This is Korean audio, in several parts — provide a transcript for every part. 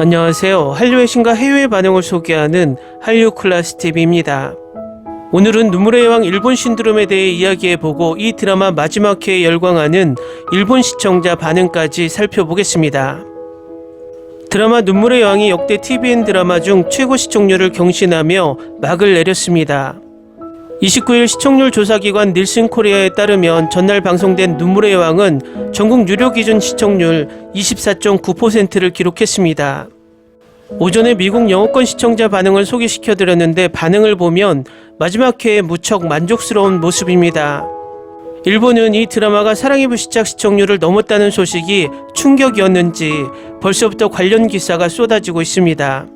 안녕하세요. 한류의 신과 해외 반응을 소개하는 한류 클래스TV입니다. 오늘은 눈물의 여왕 일본 신드롬에 대해 이야기해보고 이 드라마 마지막 회에 열광하는 일본 시청자 반응까지 살펴보겠습니다. 드라마 눈물의 여왕이 역대 TVN 드라마 중 최고 시청률을 경신하며 막을 내렸습니다. 29일 시청률 조사기관 닐슨 코리아에 따르면 전날 방송된 눈물의 여왕은 전국 유료 기준 시청률 24.9%를 기록했습니다. 오전에 미국 영어권 시청자 반응을 소개시켜드렸는데 반응을 보면 마지막 회에 무척 만족스러운 모습입니다. 일본은 이 드라마가 사랑의 불시착 시청률을 넘었다는 소식이 충격이었는지 벌써부터 관련 기사가 쏟아지고 있습니다.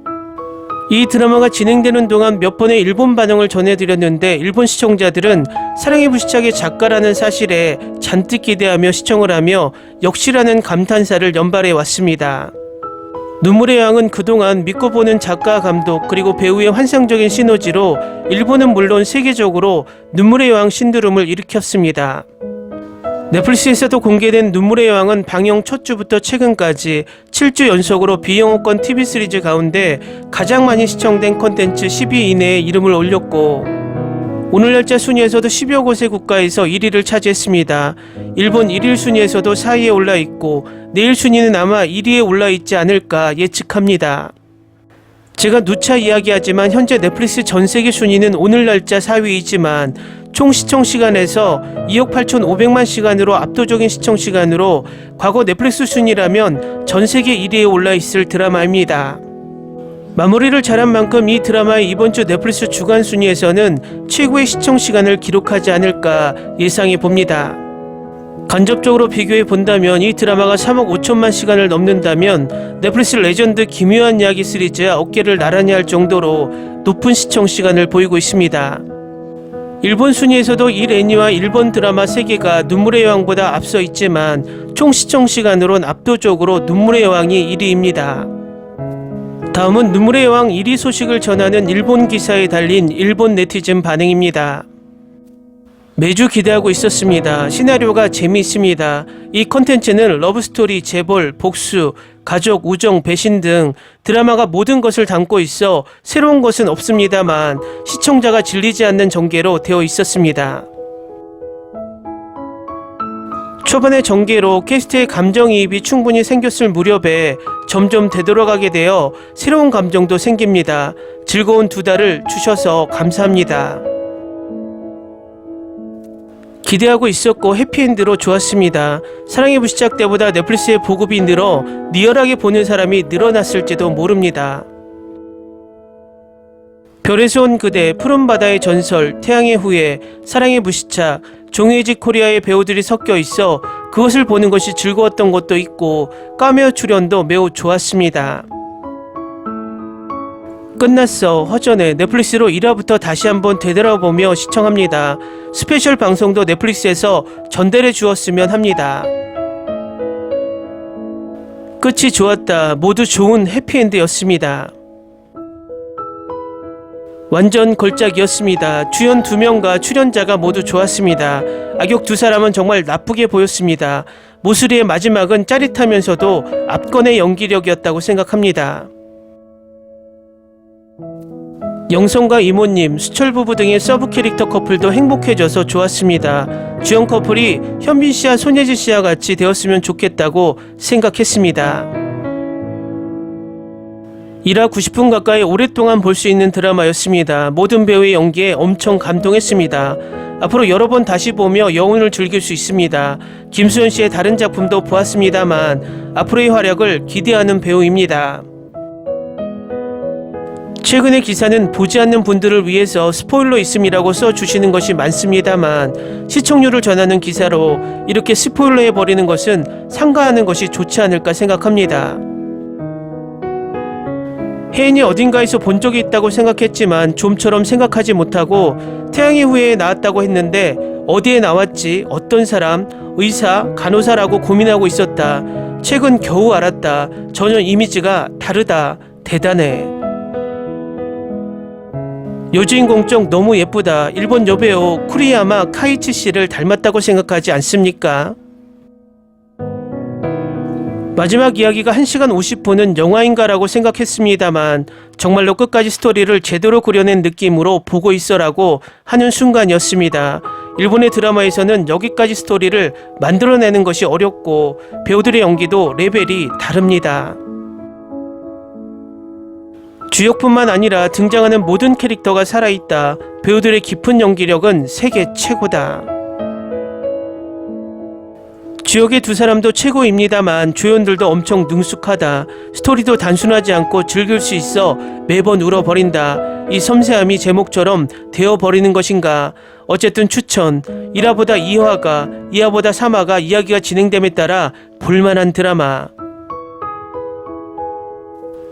이 드라마가 진행되는 동안 몇 번의 일본 반응을 전해드렸는데 일본 시청자들은 사랑의 불시착의 작가라는 사실에 잔뜩 기대하며 시청을 하며 역시라는 감탄사를 연발해 왔습니다. 눈물의 여왕은 그동안 믿고 보는 작가, 감독 그리고 배우의 환상적인 시너지로 일본은 물론 세계적으로 눈물의 여왕 신드롬을 일으켰습니다. 넷플릭스에서도 공개된 눈물의 여왕은 방영 첫 주부터 최근까지 7주 연속으로 비영어권 TV 시리즈 가운데 가장 많이 시청된 콘텐츠 10위 이내에 이름을 올렸고 오늘 날짜 순위에서도 10여 곳의 국가에서 1위를 차지했습니다. 일본 1일 순위에서도 4위에 올라있고 내일 순위는 아마 1위에 올라있지 않을까 예측합니다. 제가 누차 이야기하지만 현재 넷플릭스 전세계 순위는 오늘 날짜 4위이지만 총 시청시간에서 2억 8,500만 시간으로 압도적인 시청시간으로 과거 넷플릭스 순위라면 전세계 1위에 올라있을 드라마입니다. 마무리를 잘한 만큼 이 드라마의 이번 주 넷플릭스 주간 순위에서는 최고의 시청시간을 기록하지 않을까 예상해 봅니다. 간접적으로 비교해 본다면 이 드라마가 3억 5천만 시간을 넘는다면 넷플릭스 레전드 기묘한 이야기 시리즈와 어깨를 나란히 할 정도로 높은 시청시간을 보이고 있습니다. 일본 순위에서도 일 애니와 일본 드라마 3개가 눈물의 여왕보다 앞서 있지만 총 시청시간으론 압도적으로 눈물의 여왕이 1위입니다. 다음은 눈물의 여왕 1위 소식을 전하는 일본 기사에 달린 일본 네티즌 반응입니다. 매주 기대하고 있었습니다. 시나리오가 재미있습니다. 이 컨텐츠는 러브스토리, 재벌, 복수, 가족, 우정, 배신 등 드라마가 모든 것을 담고 있어 새로운 것은 없습니다만 시청자가 질리지 않는 전개로 되어 있었습니다. 초반의 전개로 캐스트의 감정이입이 충분히 생겼을 무렵에 점점 되돌아가게 되어 새로운 감정도 생깁니다. 즐거운 2달을 주셔서 감사합니다. 기대하고 있었고 해피엔드로 좋았습니다. 사랑의 불시착 때보다 넷플릭스의 보급이 늘어 리얼하게 보는 사람이 늘어났을지도 모릅니다. 별에서 온 그대, 푸른 바다의 전설, 태양의 후예, 사랑의 불시착, 종이집 코리아의 배우들이 섞여 있어 그것을 보는 것이 즐거웠던 것도 있고 카메오 출연도 매우 좋았습니다. 끝났어. 허전해. 넷플릭스로 1화부터 다시 한번 되돌아보며 시청합니다. 스페셜 방송도 넷플릭스에서 전달해 주었으면 합니다. 끝이 좋았다. 모두 좋은 해피엔드였습니다. 완전 걸작이었습니다. 주연 2명과 출연자가 모두 좋았습니다. 악역 2사람은 정말 나쁘게 보였습니다. 모슬이의 마지막은 짜릿하면서도 압권의 연기력이었다고 생각합니다. 영성과 이모님, 수철부부 등의 서브 캐릭터 커플도 행복해져서 좋았습니다. 주연 커플이 현빈씨와 손예진씨와 같이 되었으면 좋겠다고 생각했습니다. 1화 90분 가까이 오랫동안 볼 수 있는 드라마였습니다. 모든 배우의 연기에 엄청 감동했습니다. 앞으로 여러 번 다시 보며 여운을 즐길 수 있습니다. 김수현씨의 다른 작품도 보았습니다만 앞으로의 활약을 기대하는 배우입니다. 최근의 기사는 보지 않는 분들을 위해서 스포일러 있음이라고 써주시는 것이 많습니다만 시청률을 전하는 기사로 이렇게 스포일러해버리는 것은 삼가하는 것이 좋지 않을까 생각합니다. 혜인이 어딘가에서 본 적이 있다고 생각했지만 좀처럼 생각하지 못하고 태양의 후예에 나왔다고 했는데 어디에 나왔지, 어떤 사람, 의사, 간호사라고 고민하고 있었다. 최근 겨우 알았다. 전혀 이미지가 다르다. 대단해. 여주인공 쪽 너무 예쁘다. 일본 여배우 쿠리야마 카이치 씨를 닮았다고 생각하지 않습니까? 마지막 이야기가 1시간 50분은 영화인가라고 생각했습니다만 정말로 끝까지 스토리를 제대로 그려낸 느낌으로 보고 있어라고 하는 순간이었습니다. 일본의 드라마에서는 여기까지 스토리를 만들어내는 것이 어렵고 배우들의 연기도 레벨이 다릅니다. 주역뿐만 아니라 등장하는 모든 캐릭터가 살아있다. 배우들의 깊은 연기력은 세계 최고다. 주역의 두 사람도 최고입니다만 조연들도 엄청 능숙하다. 스토리도 단순하지 않고 즐길 수 있어 매번 울어버린다. 이 섬세함이 제목처럼 되어버리는 것인가. 어쨌든 추천. 1화보다 2화가, 2화보다 3화가 이야기가 진행됨에 따라 볼만한 드라마.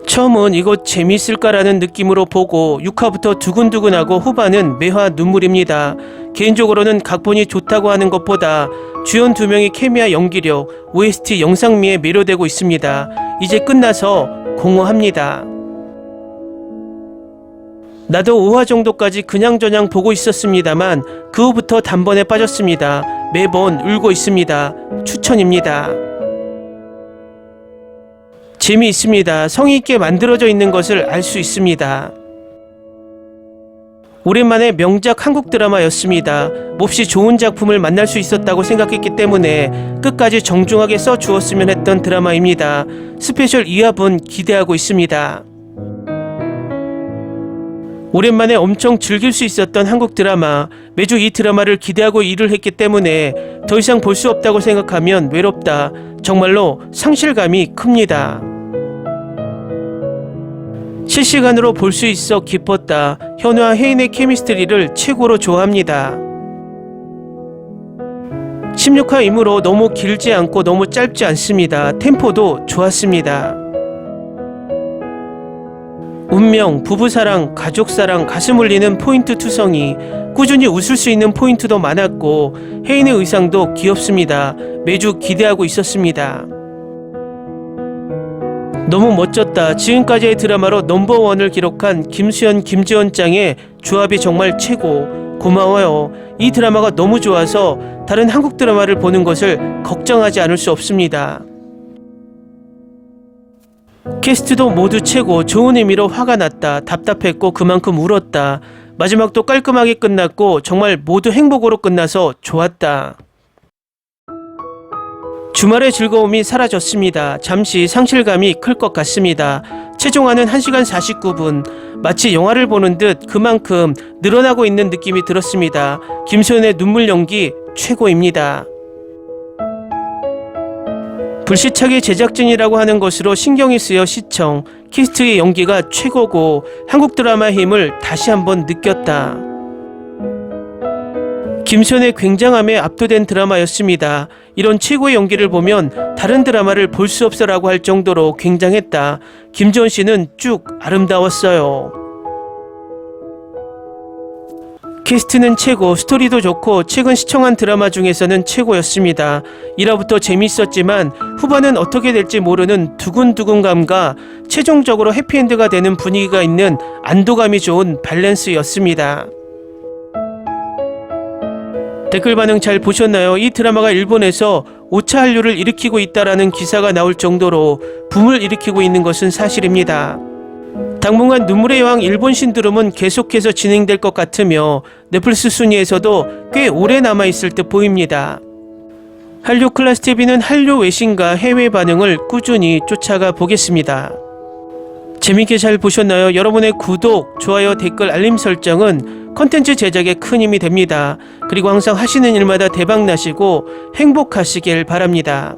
처음은 이거 재미있을까라는 느낌으로 보고 6화부터 두근두근하고 후반은 매화 눈물입니다. 개인적으로는 각본이 좋다고 하는 것보다 주연 2명의 케미와 연기력, OST 영상미에 매료되고 있습니다. 이제 끝나서 공허합니다. 나도 5화 정도까지 그냥저냥 보고 있었습니다만 그 후부터 단번에 빠졌습니다. 매번 울고 있습니다. 추천입니다. 재미있습니다. 성의있게 만들어져 있는 것을 알 수 있습니다. 오랜만에 명작 한국 드라마였습니다. 몹시 좋은 작품을 만날 수 있었다고 생각했기 때문에 끝까지 정중하게 써주었으면 했던 드라마입니다. 스페셜 2화분 기대하고 있습니다. 오랜만에 엄청 즐길 수 있었던 한국 드라마. 매주 이 드라마를 기대하고 일을 했기 때문에 더 이상 볼 수 없다고 생각하면 외롭다. 정말로 상실감이 큽니다. 실시간으로 볼 수 있어 기뻤다. 현우와 혜인의 케미스트리를 최고로 좋아합니다. 16화이므로 너무 길지 않고 너무 짧지 않습니다. 템포도 좋았습니다. 운명, 부부사랑, 가족사랑, 가슴 울리는 포인트 투성이, 꾸준히 웃을 수 있는 포인트도 많았고 혜인의 의상도 귀엽습니다. 매주 기대하고 있었습니다. 너무 멋졌다. 지금까지의 드라마로 넘버원을 기록한 김수현, 김지원 짱의 조합이 정말 최고. 고마워요. 이 드라마가 너무 좋아서 다른 한국 드라마를 보는 것을 걱정하지 않을 수 없습니다. 캐스트도 모두 최고. 좋은 의미로 화가 났다. 답답했고 그만큼 울었다. 마지막도 깔끔하게 끝났고 정말 모두 행복으로 끝나서 좋았다. 주말의 즐거움이 사라졌습니다. 잠시 상실감이 클 것 같습니다. 최종화는 1시간 49분. 마치 영화를 보는 듯 그만큼 늘어나고 있는 느낌이 들었습니다. 김소연의 눈물 연기 최고입니다. 불시착의 제작진이라고 하는 것으로 신경이 쓰여 시청. 키스트의 연기가 최고고 한국 드라마의 힘을 다시 한번 느꼈다. 김소연의 굉장함에 압도된 드라마였습니다. 이런 최고의 연기를 보면 다른 드라마를 볼 수 없어라고 할 정도로 굉장했다. 김지원 씨는 쭉 아름다웠어요. 캐스트는 최고, 스토리도 좋고 최근 시청한 드라마 중에서는 최고였습니다. 1화부터 재미있었지만 후반은 어떻게 될지 모르는 두근두근감과 최종적으로 해피엔드가 되는 분위기가 있는 안도감이 좋은 밸런스였습니다. 댓글 반응 잘 보셨나요? 이 드라마가 일본에서 5차 한류를 일으키고 있다라는 기사가 나올 정도로 붐을 일으키고 있는 것은 사실입니다. 당분간 눈물의 여왕 일본 신드롬은 계속해서 진행될 것 같으며 넷플릭스 순위에서도 꽤 오래 남아있을 듯 보입니다. 한류 클래스 TV는 한류 외신과 해외 반응을 꾸준히 쫓아가 보겠습니다. 재밌게 잘 보셨나요? 여러분의 구독, 좋아요, 댓글, 알림 설정은 컨텐츠 제작에 큰 힘이 됩니다. 그리고 항상 하시는 일마다 대박 나시고 행복하시길 바랍니다.